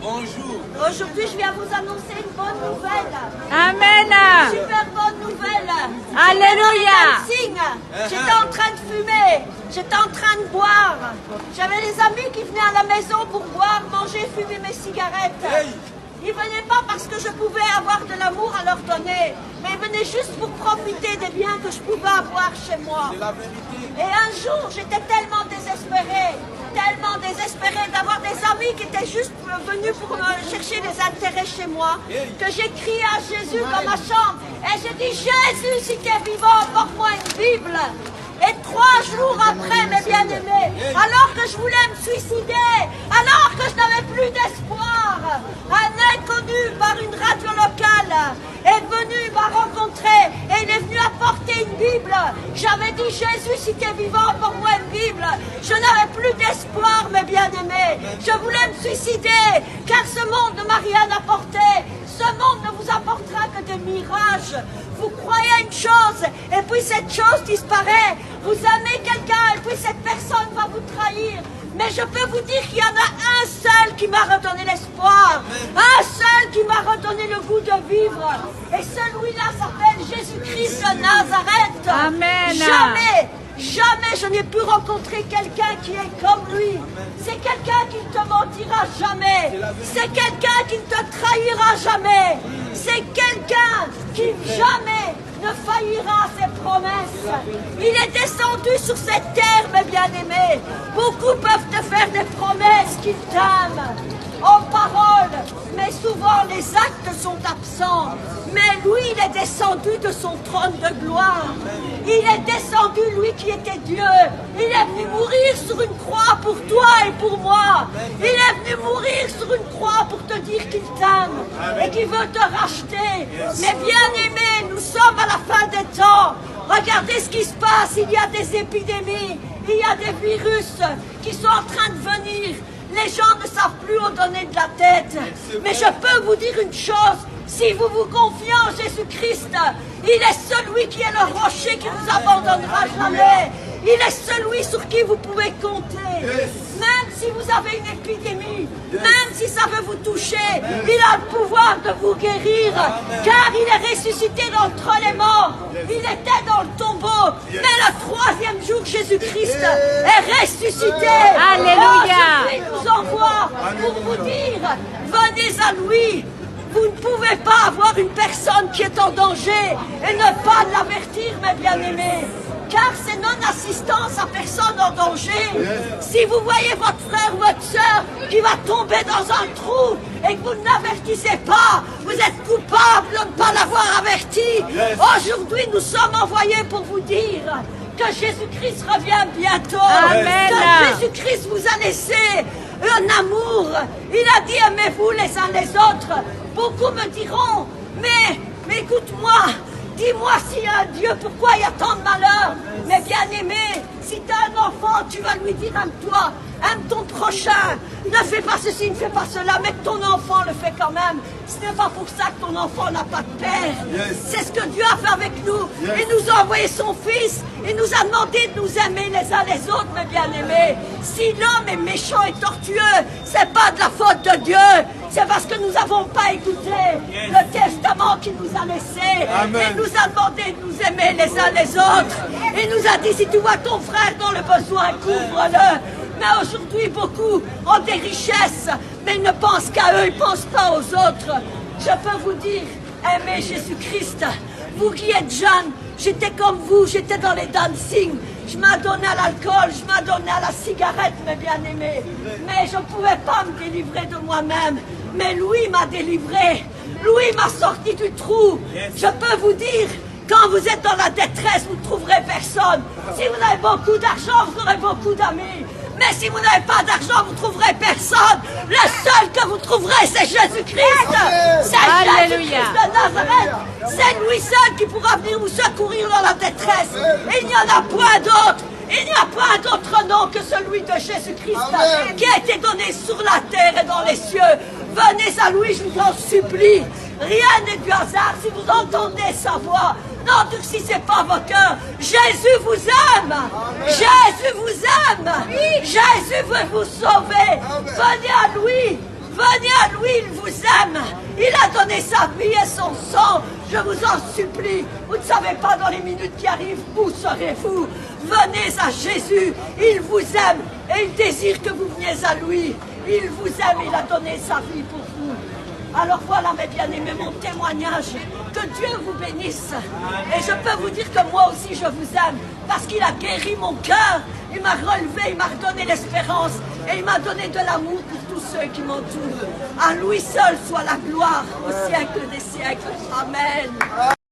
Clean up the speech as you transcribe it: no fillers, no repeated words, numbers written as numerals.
Bonjour. Aujourd'hui, je viens vous annoncer une bonne nouvelle. Amen. Super bonne nouvelle. Alléluia. J'étais en train de fumer. J'étais en train de boire. J'avais des amis qui venaient à la maison pour boire, manger, fumer mes cigarettes. Ils venaient pas parce que je pouvais avoir de l'amour à leur donner, mais ils venaient juste pour profiter des biens que je pouvais avoir chez moi. C'est la vérité. Et un jour, j'étais tellement désespérée d'avoir des amis qui étaient juste venus pour me chercher des intérêts chez moi, que j'ai crié à Jésus dans ma chambre. Et j'ai dit, Jésus, si tu es vivant, apporte-moi une Bible. Et 3 jours après, mes bien-aimés, alors que je voulais me suicider, alors que je n'avais plus d'espoir, un inconnu par une radio locale est venu, m'a rencontré et il est venu apporter une Bible. J'avais dit, Jésus, si tu es vivant, apporte-moi une Bible. Je n'avais plus d'espoir, mes bien-aimés. Je voulais me suicider, car ce monde ne m'a rien apporté. Ce monde ne vous apportera que des mirages. Vous croyez à une chose, et puis cette chose disparaît. Vous aimez quelqu'un, et puis cette personne va vous trahir. Mais je peux vous dire qu'il y en a un seul qui m'a redonné l'espoir. Un seul qui m'a redonné le goût de vivre. Et celui-là s'appelle Jésus-Christ de Nazareth. Amen. Jamais je n'ai pu rencontrer quelqu'un qui est comme lui. C'est quelqu'un qui ne te mentira jamais. C'est quelqu'un qui ne te trahira jamais. C'est quelqu'un qui jamais ne faillira à ses promesses. Il est descendu sur cette terre, mes bien-aimés. Beaucoup peuvent te faire des promesses qu'ils t'aiment en parole, mais souvent les actes sont absents. Mais lui, il est descendu de son trône de gloire. Il est descendu, lui qui était Dieu. Il est venu mourir sur une croix pour toi et pour moi. Il est venu mourir sur une croix pour te dire qu'il t'aime et qu'il veut te racheter. Mais bien-aimés, nous sommes à la fin des temps. Regardez ce qui se passe. Il y a des épidémies, il y a des virus qui sont en train de venir. Les gens ne savent plus où donner de la tête. Mais je peux vous dire une chose. Si vous vous confiez en Jésus-Christ, il est celui qui est le rocher qui ne vous abandonnera jamais. Il est celui sur qui vous pouvez compter. Même si vous avez une épidémie, même si ça veut vous toucher, il a le pouvoir de vous guérir. Car il est ressuscité d'entre les morts. Il était dans le tombeau. Mais le 3e jour, Jésus-Christ est ressuscité. Alléluia. Il nous envoie pour vous dire, venez à lui. Vous ne pouvez pas avoir une personne qui est en danger et ne pas l'avertir, mes bien-aimés. Car c'est non-assistance à personne en danger. Si vous voyez votre frère ou votre soeur qui va tomber dans un trou et que vous ne l'avertissez pas, vous êtes coupable de ne pas l'avoir averti. Aujourd'hui, nous sommes envoyés pour vous dire que Jésus-Christ revient bientôt. Amen. Que Jésus-Christ vous a laissé un amour. Il a dit, aimez-vous les uns les autres. Beaucoup me diront, mais écoute-moi, dis-moi s'il y a un Dieu, pourquoi il y a tant de malheur? Mais bien aimé, si tu as un enfant, tu vas lui dire, aime-toi, aime ton prochain, ne fais pas ceci, ne fais pas cela, mais ton enfant le fait quand même. Ce n'est pas pour ça que ton enfant n'a pas de père. C'est ce que Dieu a fait avec nous. Il nous a envoyé son Fils. Il nous a demandé de nous aimer les uns les autres, mes bien-aimés. Si l'homme est méchant et tortueux, c'est pas de la faute de Dieu. C'est parce que nous n'avons pas écouté le testament qu'il nous a laissé. Il nous a demandé de nous aimer les uns les autres. Il nous a dit, si tu vois ton frère dans le besoin, couvre-le. Mais aujourd'hui, beaucoup ont des richesses, mais ils ne pensent qu'à eux, ils ne pensent pas aux autres. Je peux vous dire, aimez Jésus-Christ. Vous qui êtes jeunes, j'étais comme vous, j'étais dans les dancing. Je m'adonnais à l'alcool, je m'adonnais à la cigarette, mes bien-aimés. Mais je ne pouvais pas me délivrer de moi-même. Mais lui m'a délivré. Lui m'a sorti du trou. Je peux vous dire, quand vous êtes dans la détresse, vous ne trouverez personne. Si vous avez beaucoup d'argent, vous aurez beaucoup d'amis. Mais si vous n'avez pas d'argent, vous ne trouverez personne. Le seul que vous trouverez, c'est Jésus-Christ. C'est Jésus-Christ de Nazareth. C'est lui seul qui pourra venir vous secourir dans la détresse. Il n'y en a point d'autre. Il n'y a pas d'autre nom que celui de Jésus-Christ qui a été donné sur la terre et dans les cieux. Venez à lui, je vous en supplie. Rien n'est du hasard si vous entendez sa voix. N'endurcissez pas vos cœurs. Jésus vous aime. Jésus vous aime. Jésus veut vous sauver. Venez à lui. Venez à lui. donné sa vie et son sang. Je vous en supplie. Vous ne savez pas dans les minutes qui arrivent où serez-vous. Venez à Jésus. Il vous aime et il désire que vous veniez à lui. Il vous aime, il a donné sa vie pour vous. Alors voilà mes bien-aimés, mon témoignage. Que Dieu vous bénisse. Et je peux vous dire que moi aussi je vous aime. Parce qu'il a guéri mon cœur. Il m'a relevé, il m'a redonné l'espérance. Et il m'a donné de l'amour pour tous ceux qui m'entourent. À lui seul soit la gloire au siècle des siècles. Amen.